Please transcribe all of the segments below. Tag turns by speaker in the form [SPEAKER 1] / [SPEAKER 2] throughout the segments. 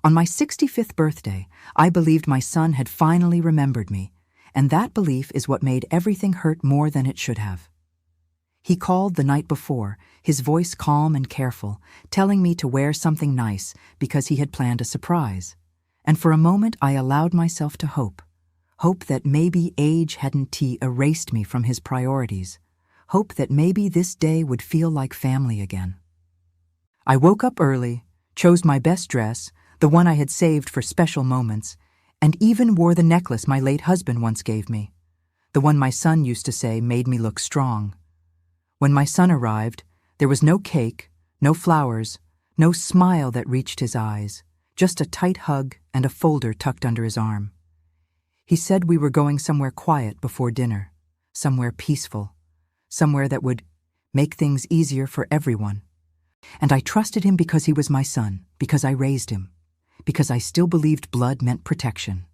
[SPEAKER 1] On my 65th birthday, I believed my son had finally remembered me, and that belief is what made everything hurt more than it should have. He called the night before, his voice calm and careful, telling me to wear something nice because he had planned a surprise. And for a moment I allowed myself to hope that maybe age hadn't erased me from his priorities, hope that maybe this day would feel like family again. I woke up early, chose my best dress, the one I had saved for special moments, and even wore the necklace my late husband once gave me, the one my son used to say made me look strong. When my son arrived, there was no cake, no flowers, no smile that reached his eyes, just a tight hug and a folder tucked under his arm. He said we were going somewhere quiet before dinner, somewhere peaceful, somewhere that would make things easier for everyone. And I trusted him because he was my son, because I raised him, because I still believed blood meant protection.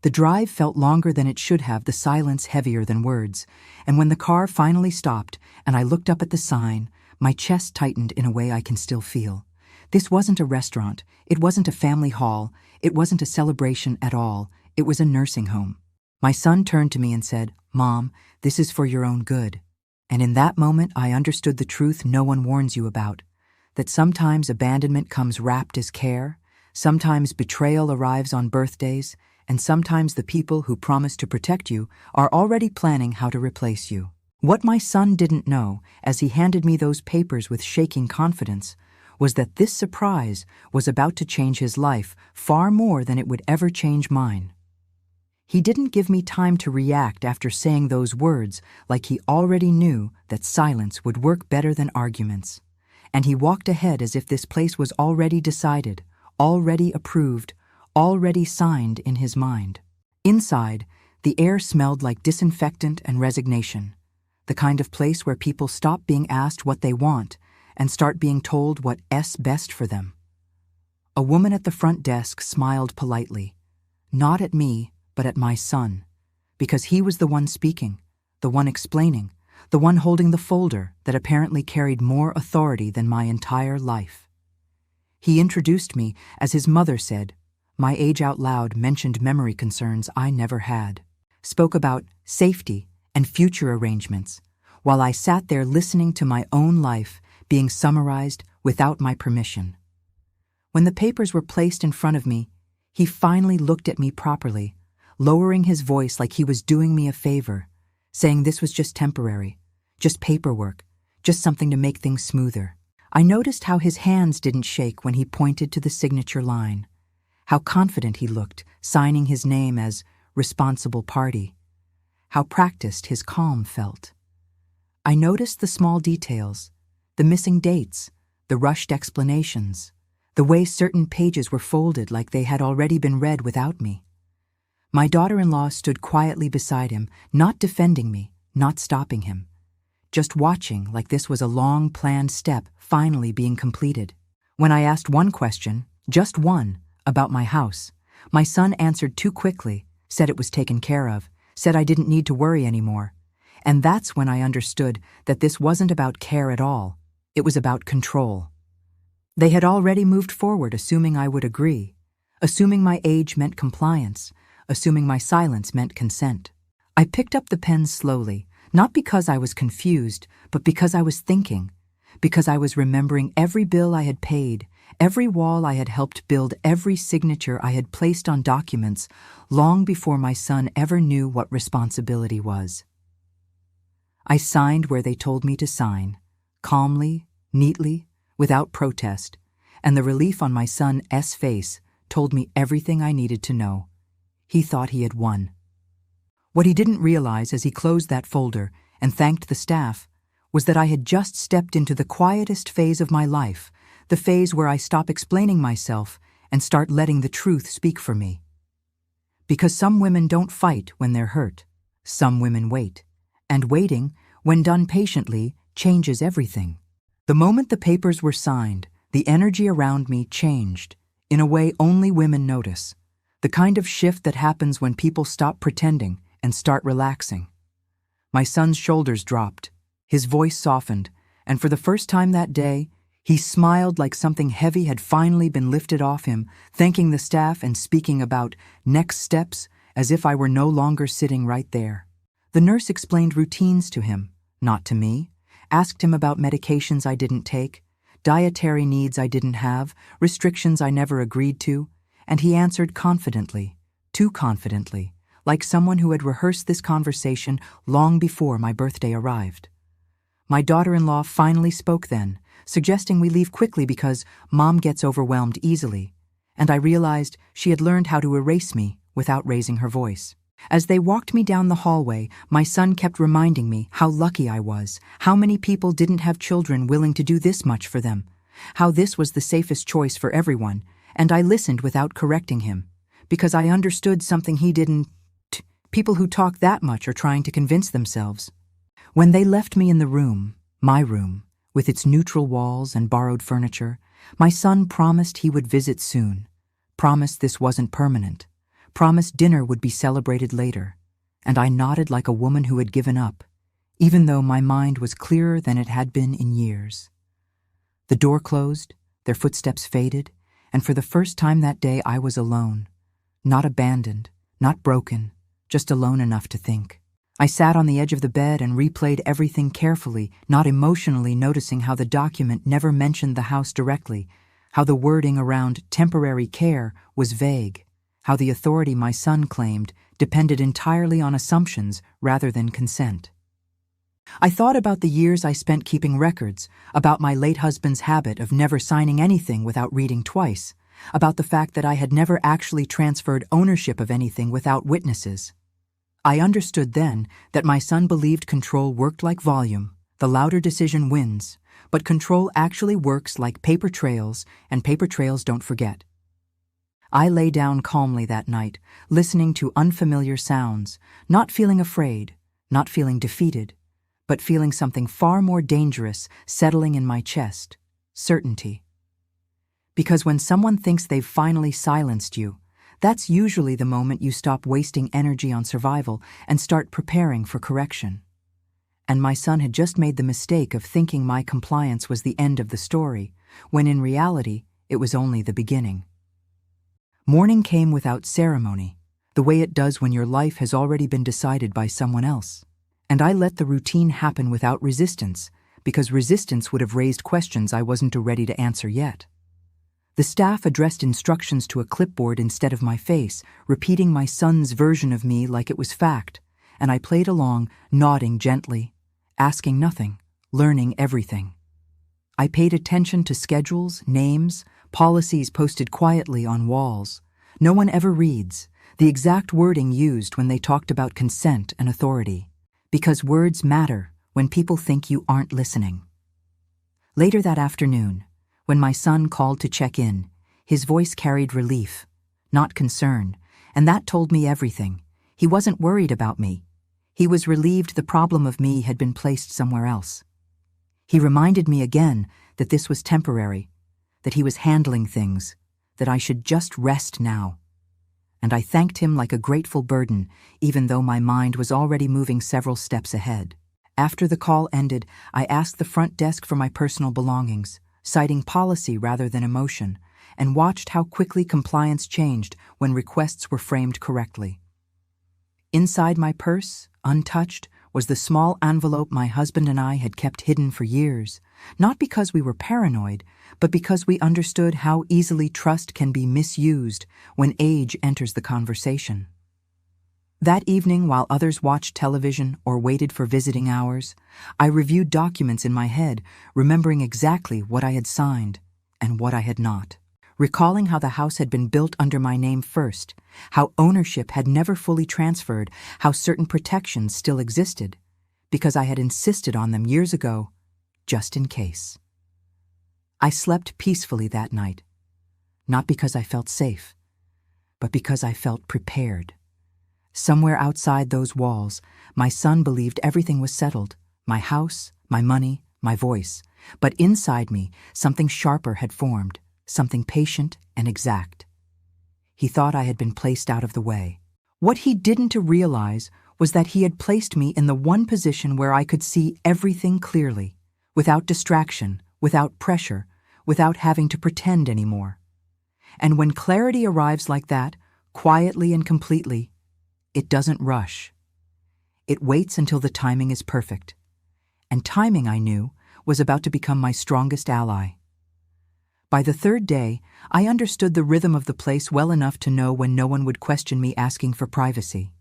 [SPEAKER 1] The drive felt longer than it should have, the silence heavier than words, and when the car finally stopped and I looked up at the sign, my chest tightened in a way I can still feel. This wasn't a restaurant, it wasn't a family hall, it wasn't a celebration at all, it was a nursing home. My son turned to me and said, "Mom, this is for your own good." And in that moment I understood the truth no one warns you about, that sometimes abandonment comes wrapped as care, sometimes betrayal arrives on birthdays, and sometimes the people who promise to protect you are already planning how to replace you. What my son didn't know, as he handed me those papers with shaking confidence, was that this surprise was about to change his life far more than it would ever change mine. He didn't give me time to react after saying those words, like he already knew that silence would work better than arguments. And he walked ahead as if this place was already decided, already approved, already signed in his mind. Inside, the air smelled like disinfectant and resignation, the kind of place where people stop being asked what they want and start being told what's best for them. A woman at the front desk smiled politely, not at me, but at my son, because he was the one speaking, the one explaining, the one holding the folder that apparently carried more authority than my entire life. He introduced me as his mother said, my age out loud mentioned memory concerns I never had, spoke about safety and future arrangements, while I sat there listening to my own life being summarized without my permission. When the papers were placed in front of me, he finally looked at me properly, lowering his voice like he was doing me a favor, saying this was just temporary, just paperwork, just something to make things smoother. I noticed how his hands didn't shake when he pointed to the signature line, how confident he looked, signing his name as responsible party, how practiced his calm felt. I noticed the small details, the missing dates, the rushed explanations, the way certain pages were folded like they had already been read without me. My daughter-in-law stood quietly beside him, not defending me, not stopping him, just watching like this was a long-planned step finally being completed. When I asked one question, just one, about my house, my son answered too quickly, said it was taken care of, said I didn't need to worry anymore. And that's when I understood that this wasn't about care at all, it was about control. They had already moved forward assuming I would agree, assuming my age meant compliance, assuming my silence meant consent. I picked up the pen slowly, not because I was confused, but because I was thinking, because I was remembering every bill I had paid, every wall I had helped build, every signature I had placed on documents long before my son ever knew what responsibility was. I signed where they told me to sign, calmly, neatly, without protest, and the relief on my son's face told me everything I needed to know. He thought he had won. What he didn't realize as he closed that folder and thanked the staff was that I had just stepped into the quietest phase of my life, the phase where I stop explaining myself and start letting the truth speak for me. Because some women don't fight when they're hurt. Some women wait. And waiting, when done patiently, changes everything. The moment the papers were signed, the energy around me changed, in a way only women notice. The kind of shift that happens when people stop pretending and start relaxing. My son's shoulders dropped, his voice softened, and for the first time that day, He smiled like something heavy had finally been lifted off him, thanking the staff and speaking about next steps as if I were no longer sitting right there. The nurse explained routines to him, not to me, asked him about medications I didn't take, dietary needs I didn't have, restrictions I never agreed to, and he answered confidently, too confidently, like someone who had rehearsed this conversation long before my birthday arrived. My daughter-in-law finally spoke then, suggesting we leave quickly because Mom gets overwhelmed easily, and I realized she had learned how to erase me without raising her voice. As they walked me down the hallway, my son kept reminding me how lucky I was, how many people didn't have children willing to do this much for them, how this was the safest choice for everyone, and I listened without correcting him, because I understood something he didn't. People who talk that much are trying to convince themselves. When they left me in the room, my room, with its neutral walls and borrowed furniture, my son promised he would visit soon, promised this wasn't permanent, promised dinner would be celebrated later, and I nodded like a woman who had given up, even though my mind was clearer than it had been in years. The door closed, their footsteps faded, and for the first time that day I was alone, not abandoned, not broken, just alone enough to think. I sat on the edge of the bed and replayed everything carefully, not emotionally noticing how the document never mentioned the house directly, how the wording around temporary care was vague, how the authority my son claimed depended entirely on assumptions rather than consent. I thought about the years I spent keeping records, about my late husband's habit of never signing anything without reading twice, about the fact that I had never actually transferred ownership of anything without witnesses. I understood then that my son believed control worked like volume, the louder decision wins, but control actually works like paper trails, and paper trails don't forget. I lay down calmly that night, listening to unfamiliar sounds, not feeling afraid, not feeling defeated, but feeling something far more dangerous settling in my chest, certainty. Because when someone thinks they've finally silenced you, that's usually the moment you stop wasting energy on survival and start preparing for correction. And my son had just made the mistake of thinking my compliance was the end of the story, when in reality, it was only the beginning. Morning came without ceremony, the way it does when your life has already been decided by someone else. And I let the routine happen without resistance, because resistance would have raised questions I wasn't ready to answer yet. The staff addressed instructions to a clipboard instead of my face, repeating my son's version of me like it was fact, and I played along, nodding gently, asking nothing, learning everything. I paid attention to schedules, names, policies posted quietly on walls. No one ever reads, the exact wording used when they talked about consent and authority, because words matter when people think you aren't listening. Later that afternoon, when my son called to check in, his voice carried relief, not concern, and that told me everything. He wasn't worried about me. He was relieved the problem of me had been placed somewhere else. He reminded me again that this was temporary, that he was handling things, that I should just rest now. And I thanked him like a grateful burden, even though my mind was already moving several steps ahead. After the call ended, I asked the front desk for my personal belongings, citing policy rather than emotion, and watched how quickly compliance changed when requests were framed correctly. Inside my purse, untouched, was the small envelope my husband and I had kept hidden for years, not because we were paranoid, but because we understood how easily trust can be misused when age enters the conversation. That evening, while others watched television or waited for visiting hours, I reviewed documents in my head, remembering exactly what I had signed and what I had not. Recalling how the house had been built under my name first, how ownership had never fully transferred, how certain protections still existed, because I had insisted on them years ago, just in case. I slept peacefully that night, not because I felt safe, but because I felt prepared. Somewhere outside those walls, my son believed everything was settled, my house, my money, my voice. But inside me, something sharper had formed, something patient and exact. He thought I had been placed out of the way. What he didn't realize was that he had placed me in the one position where I could see everything clearly, without distraction, without pressure, without having to pretend anymore. And when clarity arrives like that, quietly and completely, it doesn't rush. It waits until the timing is perfect. And timing, I knew, was about to become my strongest ally. By the third day, I understood the rhythm of the place well enough to know when no one would question me asking for privacy.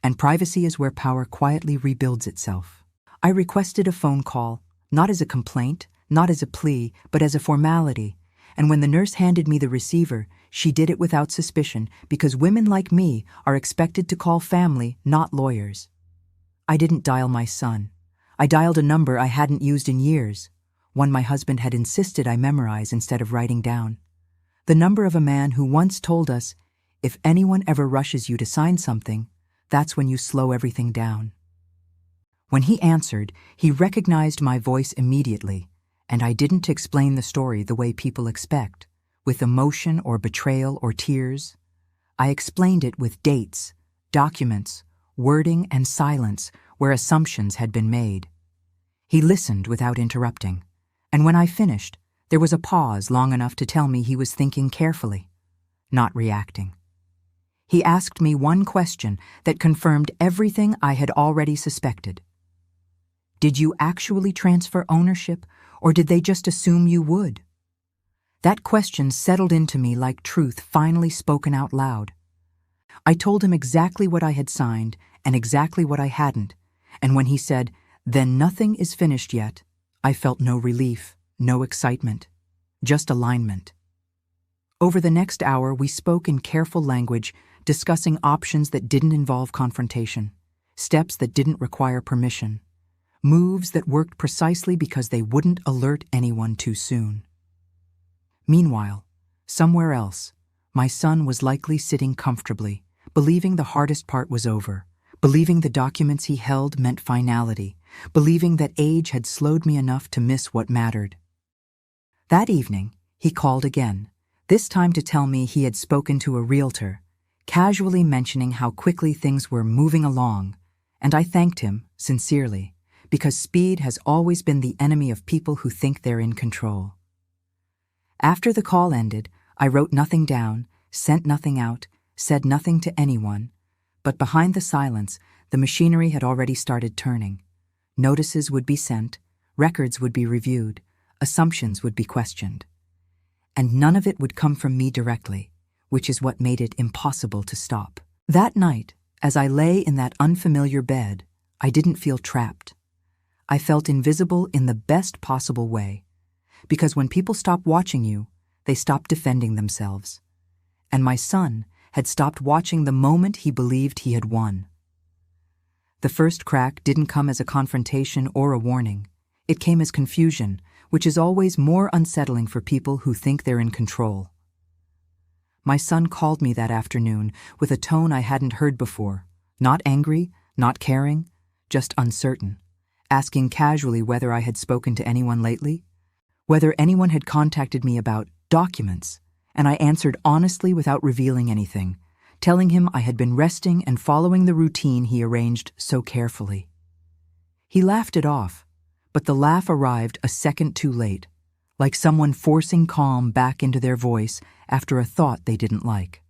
[SPEAKER 1] And privacy is where power quietly rebuilds itself. I requested a phone call, not as a complaint, not as a plea, but as a formality. And when the nurse handed me the receiver, she did it without suspicion because women like me are expected to call family, not lawyers. I didn't dial my son. I dialed a number I hadn't used in years, one my husband had insisted I memorize instead of writing down. The number of a man who once told us, if anyone ever rushes you to sign something, that's when you slow everything down. When he answered, he recognized my voice immediately, and I didn't explain the story the way people expect, with emotion or betrayal or tears. I explained it with dates, documents, wording, and silence where assumptions had been made. He listened without interrupting, and when I finished, there was a pause long enough to tell me he was thinking carefully, not reacting. He asked me one question that confirmed everything I had already suspected. Did you actually transfer ownership, or did they just assume you would? That question settled into me like truth finally spoken out loud. I told him exactly what I had signed and exactly what I hadn't, and when he said, "Then nothing is finished yet," I felt no relief, no excitement, just alignment. Over the next hour, we spoke in careful language, discussing options that didn't involve confrontation, steps that didn't require permission, moves that worked precisely because they wouldn't alert anyone too soon. Meanwhile, somewhere else, my son was likely sitting comfortably, believing the hardest part was over, believing the documents he held meant finality, believing that age had slowed me enough to miss what mattered. That evening, he called again, this time to tell me he had spoken to a realtor, casually mentioning how quickly things were moving along, and I thanked him, sincerely, because speed has always been the enemy of people who think they're in control. After the call ended, I wrote nothing down, sent nothing out, said nothing to anyone, but behind the silence, the machinery had already started turning. Notices would be sent, records would be reviewed, assumptions would be questioned. And none of it would come from me directly, which is what made it impossible to stop. That night, as I lay in that unfamiliar bed, I didn't feel trapped. I felt invisible in the best possible way, because when people stop watching you, they stop defending themselves. And my son had stopped watching the moment he believed he had won. The first crack didn't come as a confrontation or a warning. It came as confusion, which is always more unsettling for people who think they're in control. My son called me that afternoon with a tone I hadn't heard before, not angry, not caring, just uncertain, asking casually whether I had spoken to anyone lately, whether anyone had contacted me about documents, and I answered honestly without revealing anything, telling him I had been resting and following the routine he arranged so carefully. He laughed it off, but the laugh arrived a second too late, like someone forcing calm back into their voice after a thought they didn't like.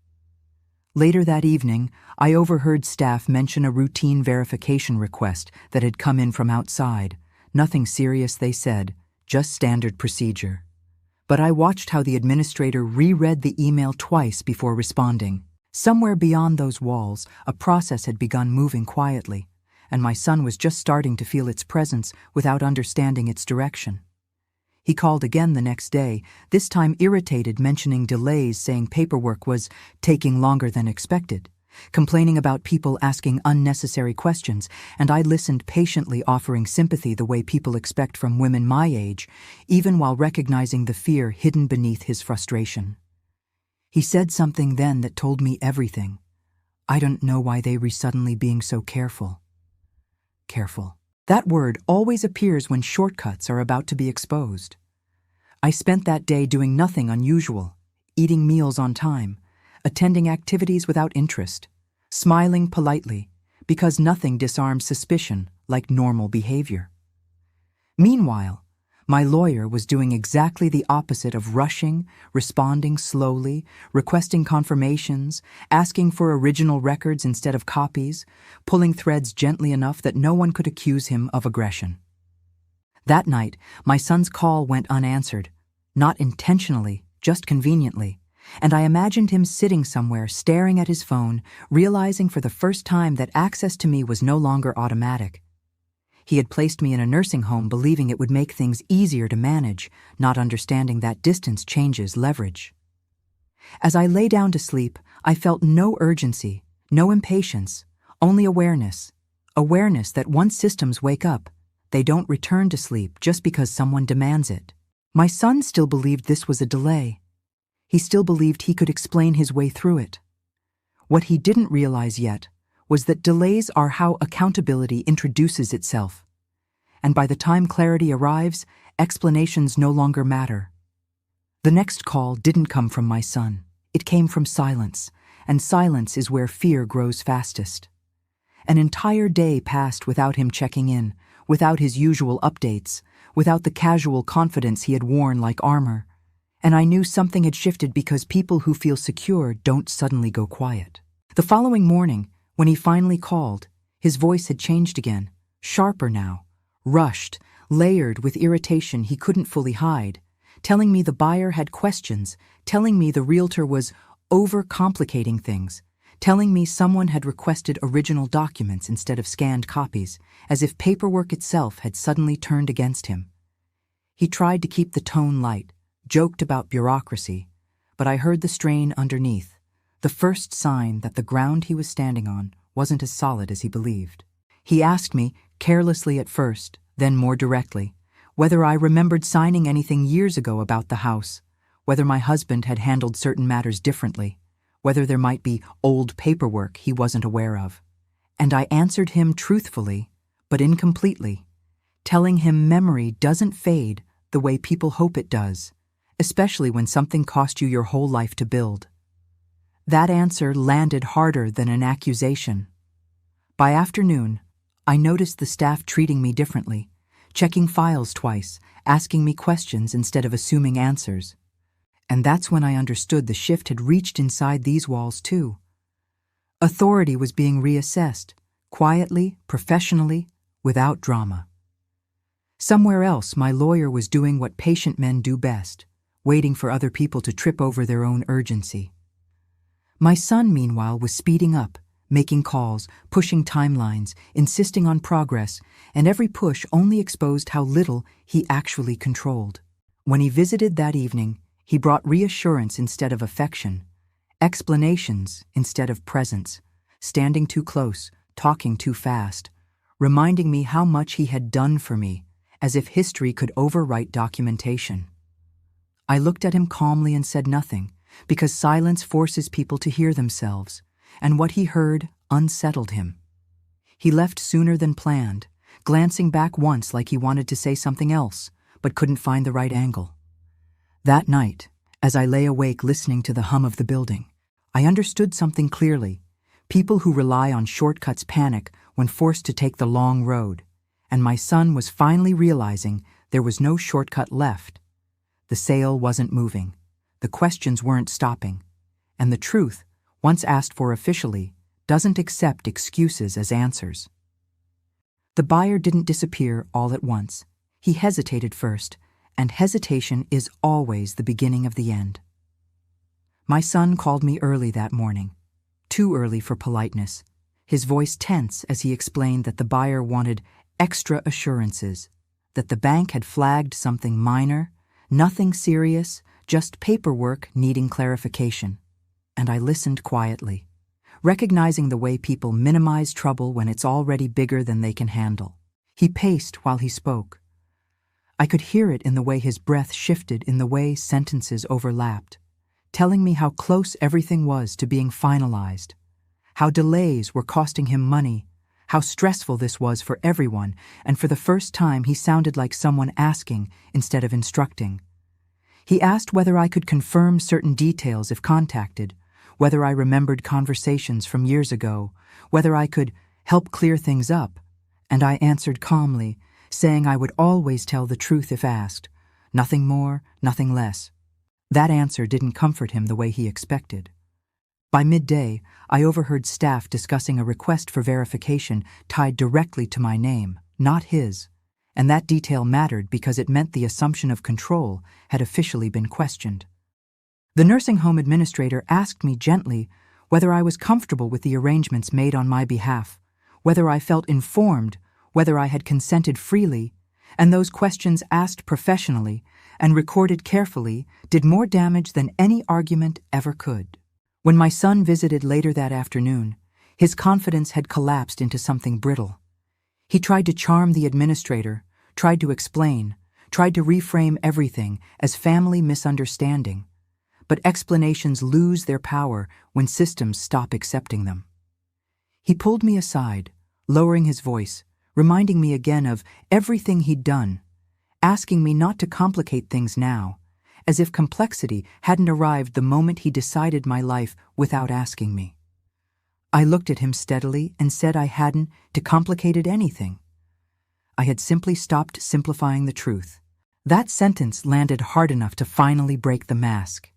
[SPEAKER 1] Later that evening, I overheard staff mention a routine verification request that had come in from outside. Nothing serious, they said, just standard procedure. But I watched how the administrator reread the email twice before responding. Somewhere beyond those walls, a process had begun moving quietly, and my son was just starting to feel its presence without understanding its direction. He called again the next day, this time irritated, mentioning delays, saying paperwork was taking longer than expected, complaining about people asking unnecessary questions, and I listened patiently, offering sympathy the way people expect from women my age, even while recognizing the fear hidden beneath his frustration. He said something then that told me everything. I don't know why they were suddenly being so careful. Careful. That word always appears when shortcuts are about to be exposed. I spent that day doing nothing unusual, eating meals on time, attending activities without interest, smiling politely, because nothing disarms suspicion like normal behavior. Meanwhile, My lawyer was doing exactly the opposite of rushing, responding slowly, requesting confirmations, asking for original records instead of copies, pulling threads gently enough that no one could accuse him of aggression. That night, my son's call went unanswered, not intentionally, just conveniently, and I imagined him sitting somewhere staring at his phone, realizing for the first time that access to me was no longer automatic. He had placed me in a nursing home believing it would make things easier to manage, not understanding that distance changes leverage. As I lay down to sleep, I felt no urgency, no impatience, only awareness. Awareness that once systems wake up, they don't return to sleep just because someone demands it. My son still believed this was a delay. He still believed he could explain his way through it. What he didn't realize yet was that delays are how accountability introduces itself. And by the time clarity arrives, explanations no longer matter. The next call didn't come from my son. It came from silence, and silence is where fear grows fastest. An entire day passed without him checking in, without his usual updates, without the casual confidence he had worn like armor. And I knew something had shifted because people who feel secure don't suddenly go quiet. The following morning, when he finally called, his voice had changed again, sharper now, rushed, layered with irritation he couldn't fully hide, telling me the buyer had questions, telling me the realtor was overcomplicating things, telling me someone had requested original documents instead of scanned copies, as if paperwork itself had suddenly turned against him. He tried to keep the tone light, joked about bureaucracy, but I heard the strain underneath, the first sign that the ground he was standing on wasn't as solid as he believed. He asked me, carelessly at first, then more directly, whether I remembered signing anything years ago about the house, whether my husband had handled certain matters differently, whether there might be old paperwork he wasn't aware of. And I answered him truthfully, but incompletely, telling him memory doesn't fade the way people hope it does, especially when something cost you your whole life to build. That answer landed harder than an accusation. By afternoon, I noticed the staff treating me differently, checking files twice, asking me questions instead of assuming answers. And that's when I understood the shift had reached inside these walls too. Authority was being reassessed, quietly, professionally, without drama. Somewhere else, my lawyer was doing what patient men do best, waiting for other people to trip over their own urgency. My son, meanwhile, was speeding up, making calls, pushing timelines, insisting on progress, and every push only exposed how little he actually controlled. When he visited that evening, he brought reassurance instead of affection, explanations instead of presence, standing too close, talking too fast, reminding me how much he had done for me, as if history could overwrite documentation. I looked at him calmly and said nothing, because silence forces people to hear themselves, and what he heard unsettled him. He left sooner than planned, glancing back once like he wanted to say something else, but couldn't find the right angle. That night, as I lay awake listening to the hum of the building, I understood something clearly. People who rely on shortcuts panic when forced to take the long road, and my son was finally realizing there was no shortcut left. The sale wasn't moving, the questions weren't stopping, and the truth, once asked for officially, doesn't accept excuses as answers. The buyer didn't disappear all at once. He hesitated first, and hesitation is always the beginning of the end. My son called me early that morning, too early for politeness, his voice tense as he explained that the buyer wanted extra assurances, that the bank had flagged something minor, nothing serious, just paperwork needing clarification. And I listened quietly, recognizing the way people minimize trouble when it's already bigger than they can handle. He paced while he spoke. I could hear it in the way his breath shifted, in the way sentences overlapped, telling me how close everything was to being finalized, how delays were costing him money, how stressful this was for everyone, and for the first time he sounded like someone asking instead of instructing. He asked whether I could confirm certain details if contacted, whether I remembered conversations from years ago, whether I could help clear things up, and I answered calmly, saying I would always tell the truth if asked, nothing more, nothing less. That answer didn't comfort him the way he expected. By midday, I overheard staff discussing a request for verification tied directly to my name, not his, and that detail mattered because it meant the assumption of control had officially been questioned. The nursing home administrator asked me gently whether I was comfortable with the arrangements made on my behalf, whether I felt informed, whether I had consented freely, and those questions asked professionally and recorded carefully did more damage than any argument ever could. When my son visited later that afternoon, his confidence had collapsed into something brittle. He tried to charm the administrator, tried to explain, tried to reframe everything as family misunderstanding. But explanations lose their power when systems stop accepting them. He pulled me aside, lowering his voice, reminding me again of everything he'd done, asking me not to complicate things now, as if complexity hadn't arrived the moment he decided my life without asking me. I looked at him steadily and said I hadn't complicated anything. I had simply stopped simplifying the truth. That sentence landed hard enough to finally break the mask.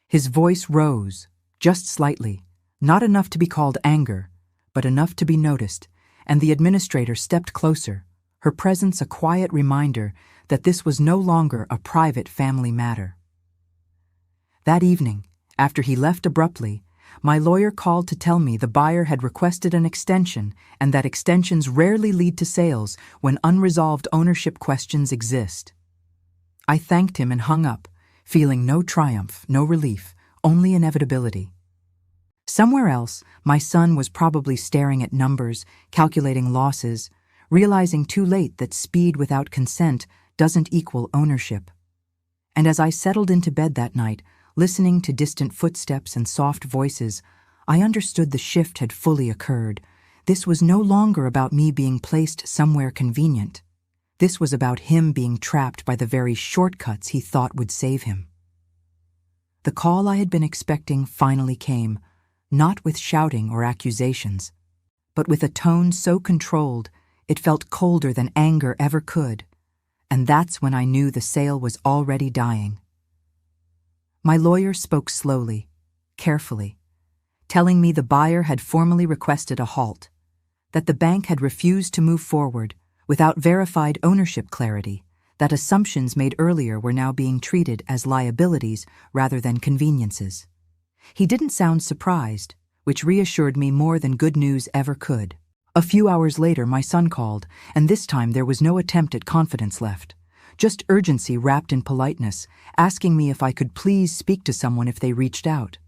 [SPEAKER 1] His voice rose, just slightly, not enough to be called anger, but enough to be noticed, and the administrator stepped closer, her presence a quiet reminder that this was no longer a private family matter. That evening, after he left abruptly, my lawyer called to tell me the buyer had requested an extension and that extensions rarely lead to sales when unresolved ownership questions exist. I thanked him and hung up, feeling no triumph, no relief, only inevitability. Somewhere else, my son was probably staring at numbers, calculating losses, realizing too late that speed without consent doesn't equal ownership. And as I settled into bed that night, listening to distant footsteps and soft voices, I understood the shift had fully occurred. This was no longer about me being placed somewhere convenient. This was about him being trapped by the very shortcuts he thought would save him. The call I had been expecting finally came, not with shouting or accusations, but with a tone so controlled it felt colder than anger ever could. And that's when I knew the sale was already dying. My lawyer spoke slowly, carefully, telling me the buyer had formally requested a halt, that the bank had refused to move forward without verified ownership clarity, that assumptions made earlier were now being treated as liabilities rather than conveniences. He didn't sound surprised, which reassured me more than good news ever could. A few hours later, my son called, and this time there was no attempt at confidence left, just urgency wrapped in politeness, asking me if I could please speak to someone if they reached out,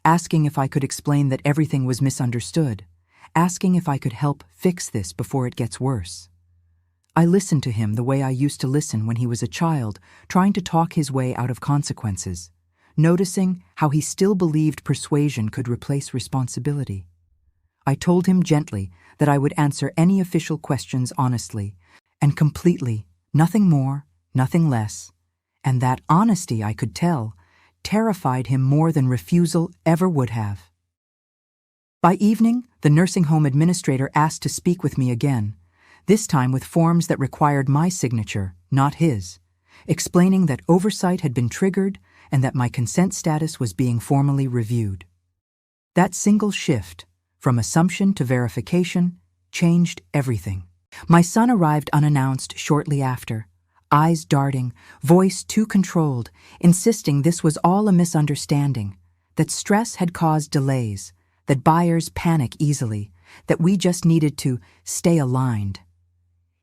[SPEAKER 1] asking if I could explain that everything was misunderstood, asking if I could help fix this before it gets worse. I listened to him the way I used to listen when he was a child, trying to talk his way out of consequences, noticing how he still believed persuasion could replace responsibility. I told him gently that I would answer any official questions honestly and completely, nothing more, nothing less, and that honesty, I could tell, terrified him more than refusal ever would have. By evening, the nursing home administrator asked to speak with me again, this time with forms that required my signature, not his, explaining that oversight had been triggered and that my consent status was being formally reviewed. That single shift, from assumption to verification, changed everything. My son arrived unannounced shortly after, eyes darting, voice too controlled, insisting this was all a misunderstanding, that stress had caused delays, that buyers panic easily, that we just needed to stay aligned.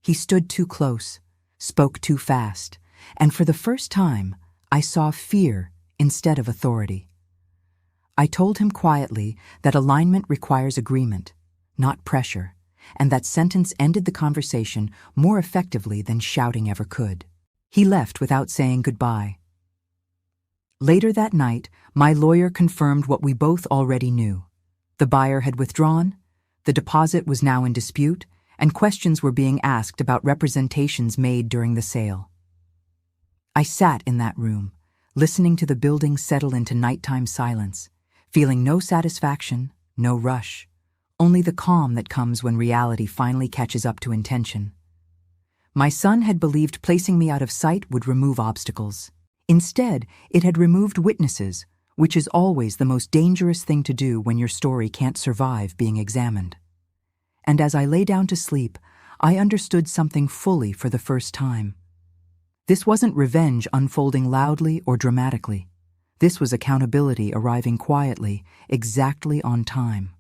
[SPEAKER 1] He stood too close, spoke too fast, and for the first time, I saw fear instead of authority. I told him quietly that alignment requires agreement, not pressure, and that sentence ended the conversation more effectively than shouting ever could. He left without saying goodbye. Later that night, my lawyer confirmed what we both already knew. The buyer had withdrawn, the deposit was now in dispute, and questions were being asked about representations made during the sale. I sat in that room, listening to the building settle into nighttime silence, feeling no satisfaction, no rush, only the calm that comes when reality finally catches up to intention. My son had believed placing me out of sight would remove obstacles. Instead, it had removed witnesses, which is always the most dangerous thing to do when your story can't survive being examined. And as I lay down to sleep, I understood something fully for the first time. This wasn't revenge unfolding loudly or dramatically. This was accountability arriving quietly, exactly on time.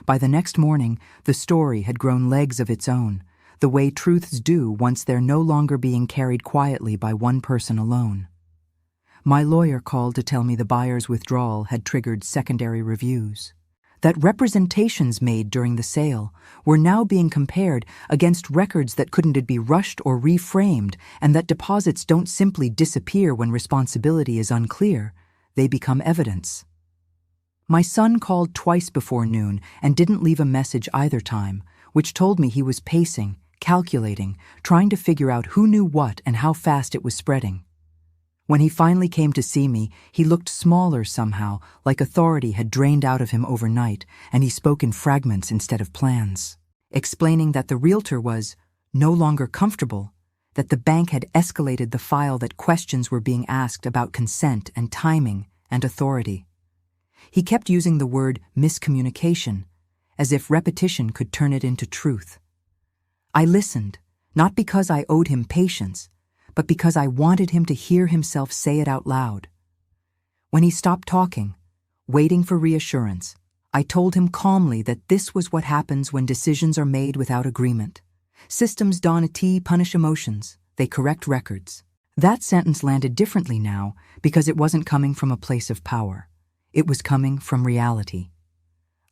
[SPEAKER 1] By the next morning, the story had grown legs of its own, the way truths do once they're no longer being carried quietly by one person alone. My lawyer called to tell me the buyer's withdrawal had triggered secondary reviews, that representations made during the sale were now being compared against records that couldn't be rushed or reframed, and that deposits don't simply disappear when responsibility is unclear, they become evidence. My son called twice before noon and didn't leave a message either time, which told me he was pacing, calculating, trying to figure out who knew what and how fast it was spreading. When he finally came to see me, he looked smaller somehow, like authority had drained out of him overnight, and he spoke in fragments instead of plans, explaining that the realtor was no longer comfortable, that the bank had escalated the file, that questions were being asked about consent and timing and authority. He kept using the word miscommunication, as if repetition could turn it into truth. I listened, not because I owed him patience, but because I wanted him to hear himself say it out loud. When he stopped talking, waiting for reassurance, I told him calmly that this was what happens when decisions are made without agreement. Systems don't punish emotions, they correct records. That sentence landed differently now because it wasn't coming from a place of power. It was coming from reality.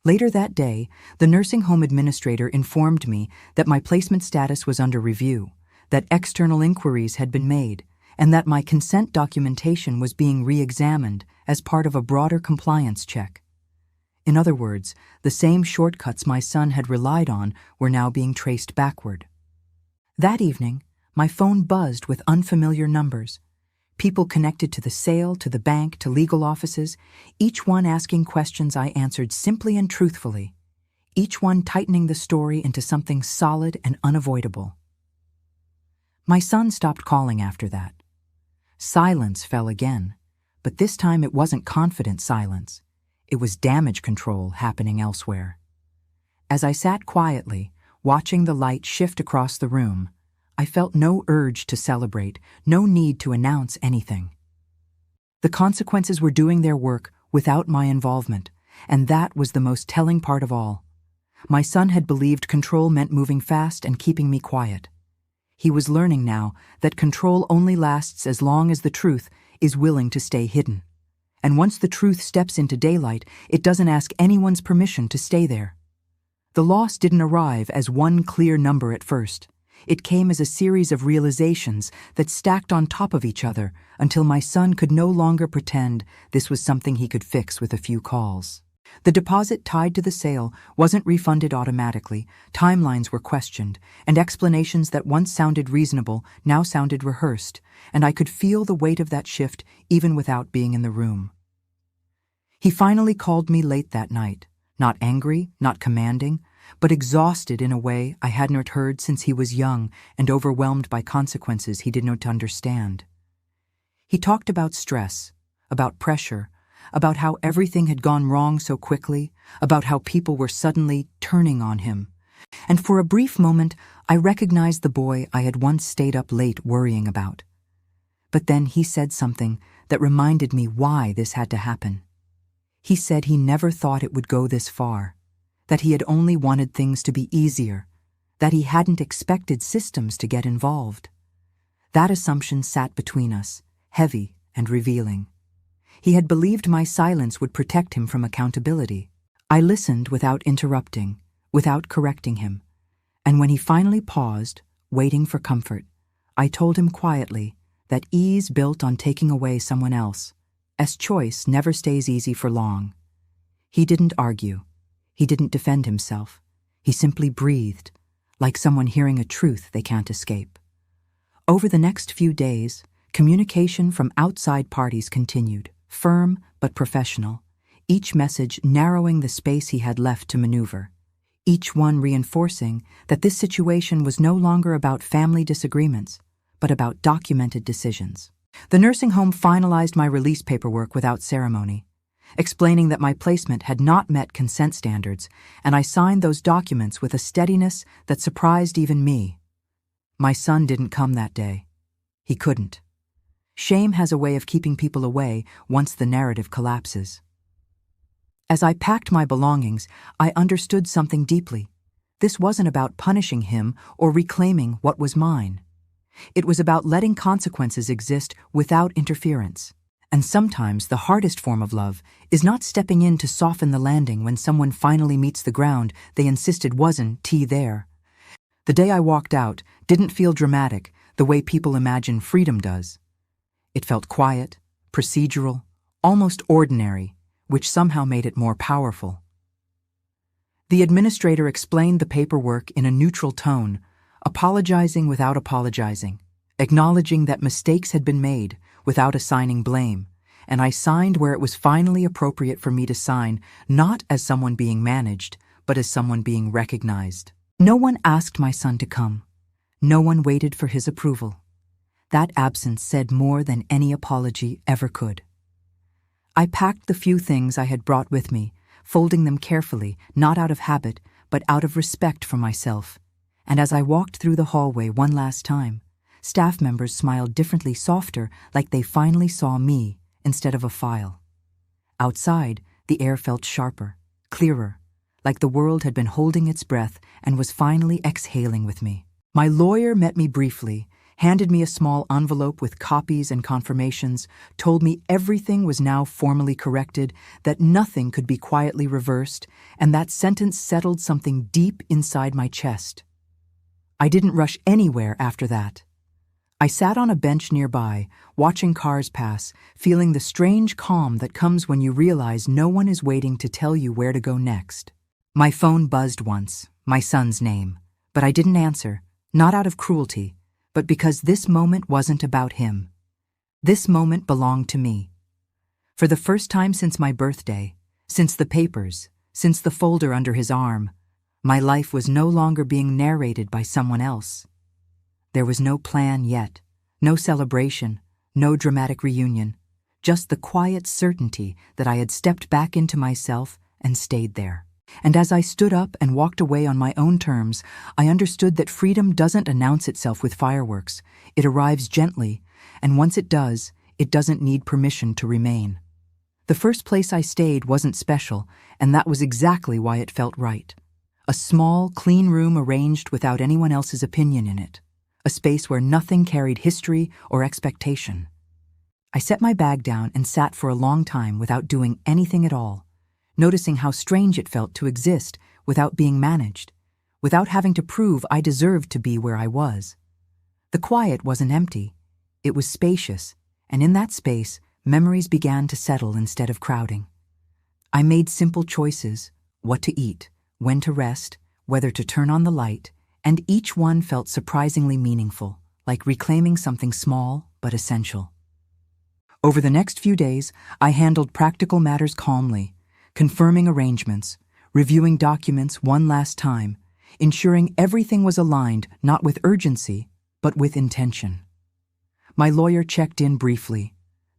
[SPEAKER 1] Later that day, the nursing home administrator informed me that my placement status was under review, that external inquiries had been made, and that my consent documentation was being re-examined as part of a broader compliance check. In other words, the same shortcuts my son had relied on were now being traced backward. That evening, my phone buzzed with unfamiliar numbers. People connected to the sale, to the bank, to legal offices, each one asking questions I answered simply and truthfully, each one tightening the story into something solid and unavoidable. My son stopped calling after that. Silence fell again, but this time it wasn't confident silence. It was damage control happening elsewhere. As I sat quietly, watching the light shift across the room, I felt no urge to celebrate, no need to announce anything. The consequences were doing their work without my involvement, and that was the most telling part of all. My son had believed control meant moving fast and keeping me quiet. He was learning now that control only lasts as long as the truth is willing to stay hidden. And once the truth steps into daylight, it doesn't ask anyone's permission to stay there. The loss didn't arrive as one clear number at first. It came as a series of realizations that stacked on top of each other until my son could no longer pretend this was something he could fix with a few calls. The deposit tied to the sale wasn't refunded automatically, timelines were questioned, and explanations that once sounded reasonable now sounded rehearsed, and I could feel the weight of that shift even without being in the room. He finally called me late that night, not angry, not commanding, but exhausted in a way I hadn't heard since he was young and overwhelmed by consequences he didn't understand. He talked about stress, about pressure, about how everything had gone wrong so quickly, about how people were suddenly turning on him. And for a brief moment, I recognized the boy I had once stayed up late worrying about. But then he said something that reminded me why this had to happen. He said he never thought it would go this far, that he had only wanted things to be easier, that he hadn't expected systems to get involved. That assumption sat between us, heavy and revealing. He had believed my silence would protect him from accountability. I listened without interrupting, without correcting him, and when he finally paused, waiting for comfort, I told him quietly that ease built on taking away someone else, as choice never stays easy for long. He didn't argue. He didn't defend himself. He simply breathed, like someone hearing a truth they can't escape. Over the next few days, communication from outside parties continued, firm but professional, each message narrowing the space he had left to maneuver. each one reinforcing that this situation was no longer about family disagreements, but about documented decisions. The nursing home finalized my release paperwork without ceremony, explaining that my placement had not met consent standards, and I signed those documents with a steadiness that surprised even me. My son didn't come that day. He couldn't. Shame has a way of keeping people away once the narrative collapses. As I packed my belongings, I understood something deeply. This wasn't about punishing him or reclaiming what was mine. It was about letting consequences exist without interference. And sometimes the hardest form of love is not stepping in to soften the landing when someone finally meets the ground they insisted wasn't there. The day I walked out didn't feel dramatic the way people imagine freedom does. It felt quiet, procedural, almost ordinary, which somehow made it more powerful. The administrator explained the paperwork in a neutral tone, apologizing without apologizing, acknowledging that mistakes had been made without assigning blame, and I signed where it was finally appropriate for me to sign, not as someone being managed, but as someone being recognized. No one asked my son to come. No one waited for his approval. That absence said more than any apology ever could. I packed the few things I had brought with me, folding them carefully, not out of habit, but out of respect for myself. And as I walked through the hallway one last time, staff members smiled differently, softer, like they finally saw me instead of a file. Outside, the air felt sharper, clearer, like the world had been holding its breath and was finally exhaling with me. My lawyer met me briefly, handed me a small envelope with copies and confirmations, told me everything was now formally corrected, that nothing could be quietly reversed, and that sentence settled something deep inside my chest. I didn't rush anywhere after that. I sat on a bench nearby, watching cars pass, feeling the strange calm that comes when you realize no one is waiting to tell you where to go next. My phone buzzed once, my son's name, but I didn't answer, not out of cruelty, but because this moment wasn't about him. This moment belonged to me. For the first time since my birthday, since the papers, since the folder under his arm, my life was no longer being narrated by someone else. There was no plan yet, no celebration, no dramatic reunion, just the quiet certainty that I had stepped back into myself and stayed there. And as I stood up and walked away on my own terms, I understood that freedom doesn't announce itself with fireworks. It arrives gently, and once it does, it doesn't need permission to remain. The first place I stayed wasn't special, and that was exactly why it felt right. A small, clean room arranged without anyone else's opinion in it. A space where nothing carried history or expectation. I set my bag down and sat for a long time without doing anything at all, noticing how strange it felt to exist without being managed, without having to prove I deserved to be where I was. The quiet wasn't empty. It was spacious, and in that space, memories began to settle instead of crowding. I made simple choices: what to eat, when to rest, whether to turn on the light, and each one felt surprisingly meaningful, like reclaiming something small but essential. Over the next few days, I handled practical matters calmly, confirming arrangements, reviewing documents one last time, ensuring everything was aligned not with urgency, but with intention. My lawyer checked in briefly,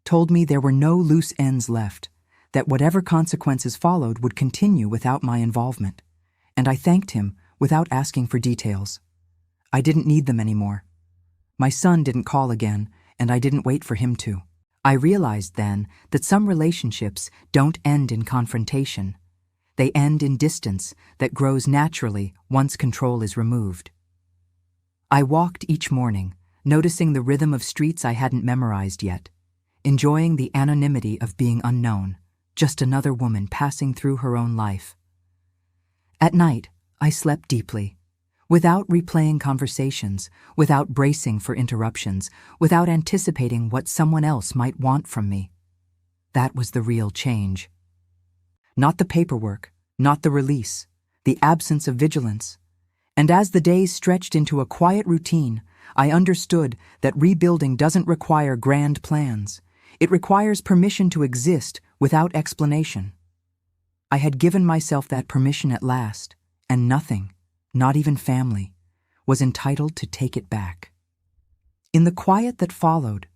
[SPEAKER 1] told me there were no loose ends left, that whatever consequences followed would continue without my involvement, and I thanked him without asking for details. I didn't need them anymore. My son didn't call again, and I didn't wait for him to. I realized then that some relationships don't end in confrontation. They end in distance that grows naturally once control is removed. I walked each morning, noticing the rhythm of streets I hadn't memorized yet, enjoying the anonymity of being unknown, just another woman passing through her own life. At night, I slept deeply, without replaying conversations, without bracing for interruptions, without anticipating what someone else might want from me. That was the real change. Not the paperwork, not the release, the absence of vigilance. And as the days stretched into a quiet routine, I understood that rebuilding doesn't require grand plans. It requires permission to exist without explanation. I had given myself that permission at last, and nothing, not even family, was entitled to take it back. In the quiet that followed,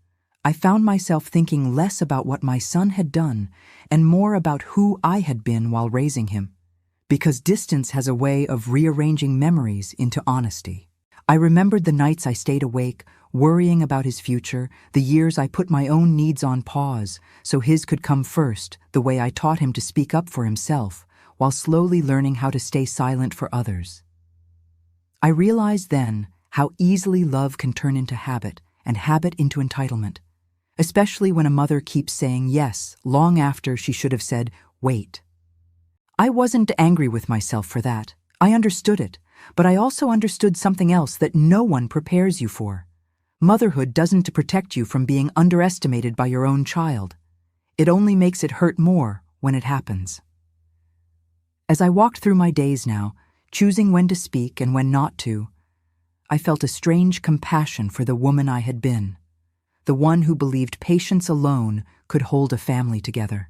[SPEAKER 1] I found myself thinking less about what my son had done and more about who I had been while raising him, because distance has a way of rearranging memories into honesty. I remembered the nights I stayed awake, worrying about his future, the years I put my own needs on pause so his could come first, the way I taught him to speak up for himself while slowly learning how to stay silent for others. I realized then how easily love can turn into habit and habit into entitlement, especially when a mother keeps saying yes long after she should have said, wait. I wasn't angry with myself for that. I understood it, but I also understood something else that no one prepares you for. Motherhood doesn't protect you from being underestimated by your own child. It only makes it hurt more when it happens. As I walked through my days now, choosing when to speak and when not to, I felt a strange compassion for the woman I had been, the one who believed patience alone could hold a family together.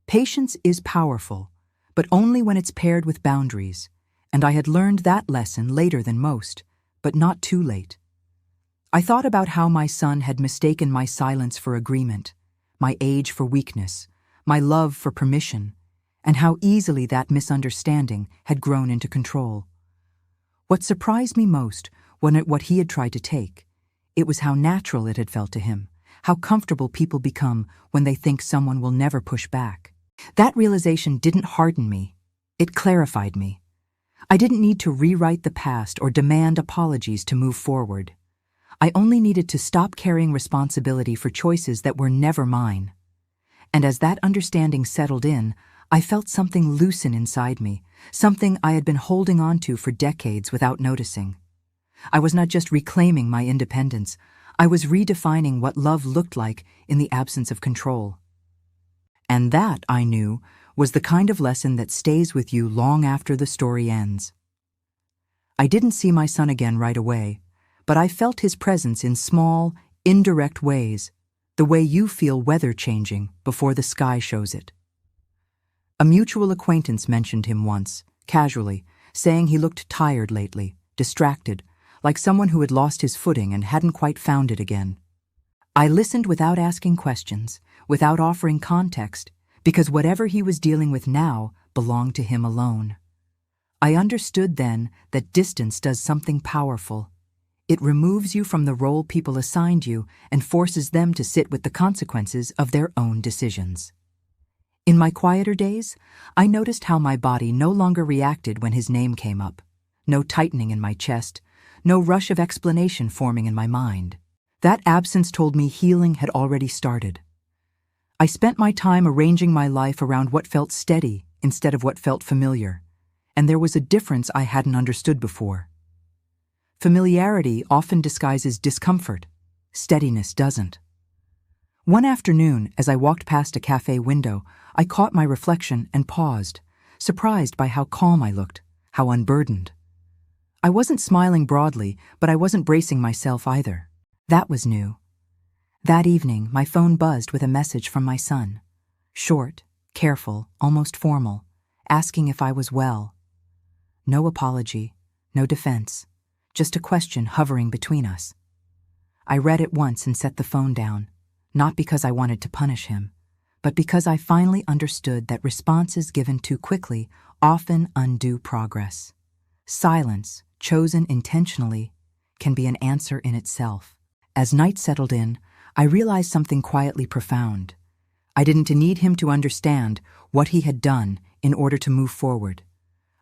[SPEAKER 1] Patience is powerful, but only when it's paired with boundaries, and I had learned that lesson later than most, but not too late. I thought about how my son had mistaken my silence for agreement, my age for weakness, my love for permission, and how easily that misunderstanding had grown into control. What surprised me most wasn't what he had tried to take. It was how natural it had felt to him, how comfortable people become when they think someone will never push back. That realization didn't harden me. It clarified me. I didn't need to rewrite the past or demand apologies to move forward. I only needed to stop carrying responsibility for choices that were never mine. And as that understanding settled in, I felt something loosen inside me, something I had been holding on to for decades without noticing. I was not just reclaiming my independence, I was redefining what love looked like in the absence of control. And that, I knew, was the kind of lesson that stays with you long after the story ends. I didn't see my son again right away, but I felt his presence in small, indirect ways, the way you feel weather changing before the sky shows it. A mutual acquaintance mentioned him once, casually, saying he looked tired lately, distracted, like someone who had lost his footing and hadn't quite found it again. I listened without asking questions, without offering context, because whatever he was dealing with now belonged to him alone. I understood then that distance does something powerful. It removes you from the role people assigned you and forces them to sit with the consequences of their own decisions. In my quieter days, I noticed how my body no longer reacted when his name came up. No tightening in my chest, no rush of explanation forming in my mind. That absence told me healing had already started. I spent my time arranging my life around what felt steady instead of what felt familiar, and there was a difference I hadn't understood before. Familiarity often disguises discomfort. Steadiness doesn't. One afternoon, as I walked past a cafe window, I caught my reflection and paused, surprised by how calm I looked, how unburdened. I wasn't smiling broadly, but I wasn't bracing myself either. That was new. That evening, my phone buzzed with a message from my son. Short, careful, almost formal, asking if I was well. No apology, no defense, just a question hovering between us. I read it once and set the phone down, not because I wanted to punish him, but because I finally understood that responses given too quickly often undo progress. Silence, chosen intentionally, can be an answer in itself. As night settled in, I realized something quietly profound. I didn't need him to understand what he had done in order to move forward.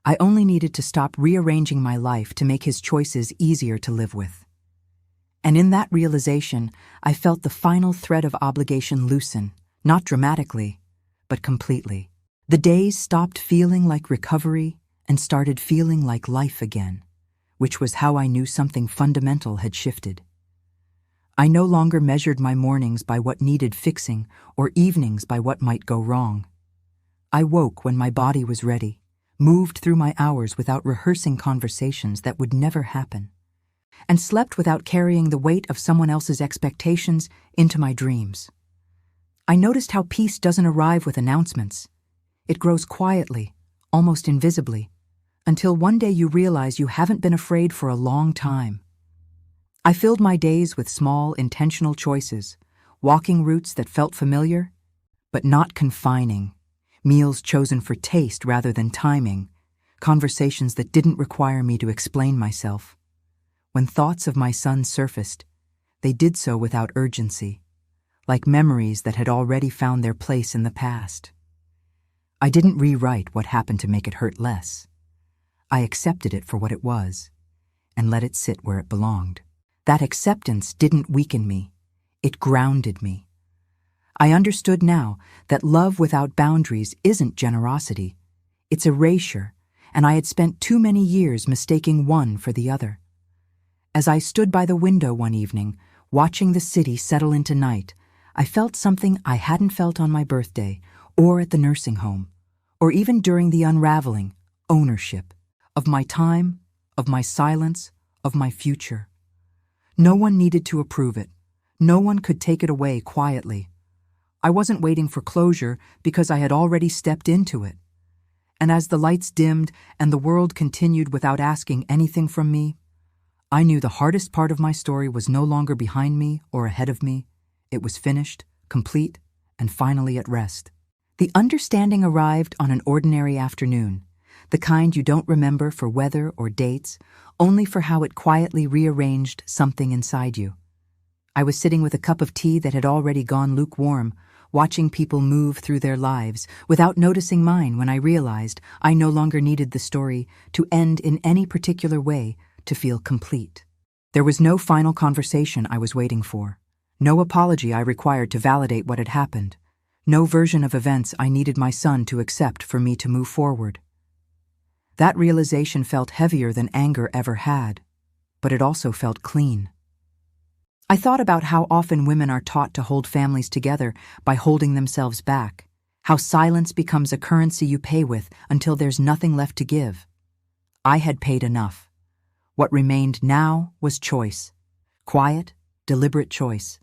[SPEAKER 1] I only needed to stop rearranging my life to make his choices easier to live with. And in that realization, I felt the final thread of obligation loosen, not dramatically, but completely. The days stopped feeling like recovery and started feeling like life again, which was how I knew something fundamental had shifted. I no longer measured my mornings by what needed fixing or evenings by what might go wrong. I woke when my body was ready, moved through my hours without rehearsing conversations that would never happen, and slept without carrying the weight of someone else's expectations into my dreams. I noticed how peace doesn't arrive with announcements. It grows quietly, almost invisibly, until one day you realize you haven't been afraid for a long time. I filled my days with small, intentional choices, walking routes that felt familiar, but not confining, meals chosen for taste rather than timing, conversations that didn't require me to explain myself. When thoughts of my son surfaced, they did so without urgency, like memories that had already found their place in the past. I didn't rewrite what happened to make it hurt less. I accepted it for what it was, and let it sit where it belonged. That acceptance didn't weaken me, it grounded me. I understood now that love without boundaries isn't generosity, it's erasure, and I had spent too many years mistaking one for the other. As I stood by the window one evening, watching the city settle into night, I felt something I hadn't felt on my birthday, or at the nursing home, or even during the unraveling, ownership, of my time, of my silence, of my future. No one needed to approve it. No one could take it away quietly. I wasn't waiting for closure because I had already stepped into it. And as the lights dimmed and the world continued without asking anything from me, I knew the hardest part of my story was no longer behind me or ahead of me. It was finished, complete, and finally at rest. The understanding arrived on an ordinary afternoon, the kind you don't remember for weather or dates, only for how it quietly rearranged something inside you. I was sitting with a cup of tea that had already gone lukewarm, watching people move through their lives without noticing mine when I realized I no longer needed the story to end in any particular way to feel complete. There was no final conversation I was waiting for. No apology I required to validate what had happened. No version of events I needed my son to accept for me to move forward. That realization felt heavier than anger ever had, but it also felt clean. I thought about how often women are taught to hold families together by holding themselves back, how silence becomes a currency you pay with until there's nothing left to give. I had paid enough. What remained now was choice. Quiet, deliberate choice.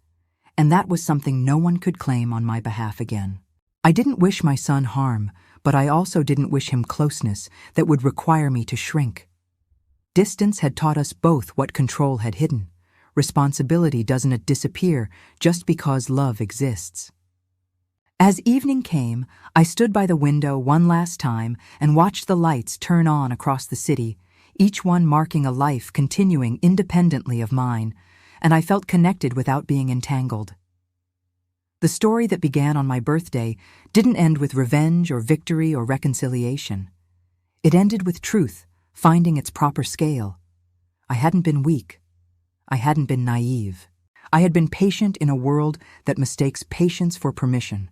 [SPEAKER 1] And that was something no one could claim on my behalf again. I didn't wish my son harm, but I also didn't wish him closeness that would require me to shrink. Distance had taught us both what control had hidden. Responsibility doesn't disappear just because love exists. As evening came, I stood by the window one last time and watched the lights turn on across the city, each one marking a life continuing independently of mine, and I felt connected without being entangled. The story that began on my birthday didn't end with revenge or victory or reconciliation. It ended with truth, finding its proper scale. I hadn't been weak. I hadn't been naive. I had been patient in a world that mistakes patience for permission.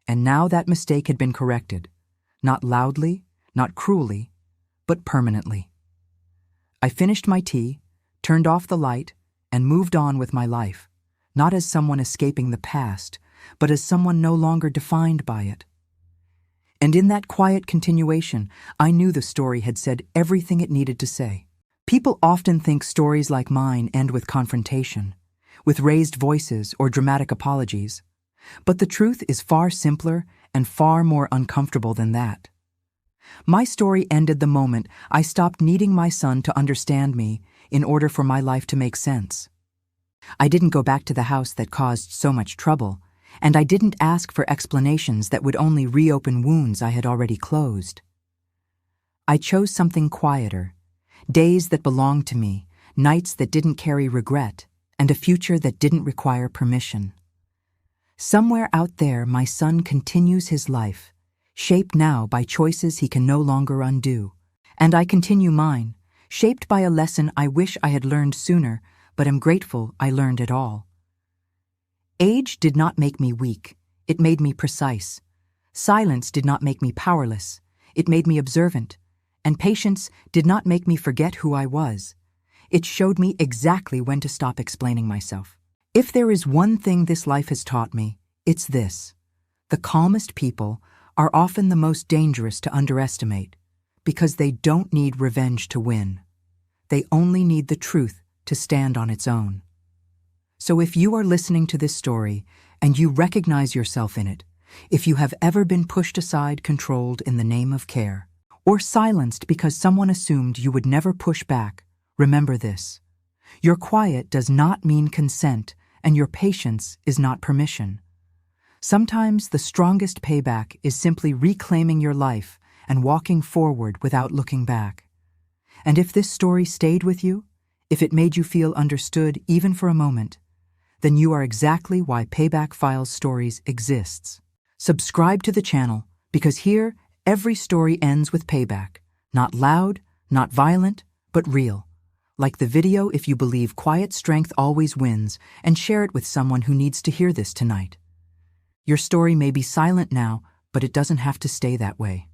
[SPEAKER 1] And now that mistake had been corrected, not loudly, not cruelly, but permanently. I finished my tea, turned off the light, and moved on with my life, not as someone escaping the past, but as someone no longer defined by it. And in that quiet continuation, I knew the story had said everything it needed to say. People often think stories like mine end with confrontation, with raised voices or dramatic apologies. But the truth is far simpler and far more uncomfortable than that. My story ended the moment I stopped needing my son to understand me in order for my life to make sense. I didn't go back to the house that caused so much trouble, and I didn't ask for explanations that would only reopen wounds I had already closed. I chose something quieter, days that belonged to me, nights that didn't carry regret, and a future that didn't require permission. Somewhere out there, my son continues his life, shaped now by choices he can no longer undo. And I continue mine, shaped by a lesson I wish I had learned sooner, but am grateful I learned it all. Age did not make me weak, it made me precise. Silence did not make me powerless, it made me observant. And patience did not make me forget who I was. It showed me exactly when to stop explaining myself. If there is one thing this life has taught me, it's this. The calmest people are often the most dangerous to underestimate because they don't need revenge to win. They only need the truth to stand on its own. So if you are listening to this story and you recognize yourself in it, if you have ever been pushed aside, controlled in the name of care, or silenced because someone assumed you would never push back, remember this. Your quiet does not mean consent, and your patience is not permission. Sometimes the strongest payback is simply reclaiming your life and walking forward without looking back. And if this story stayed with you, if it made you feel understood even for a moment, then you are exactly why Payback Files Stories exists. Subscribe to the channel, because here, every story ends with payback. Not loud, not violent, but real. Like the video if you believe quiet strength always wins, and share it with someone who needs to hear this tonight. Your story may be silent now, but it doesn't have to stay that way.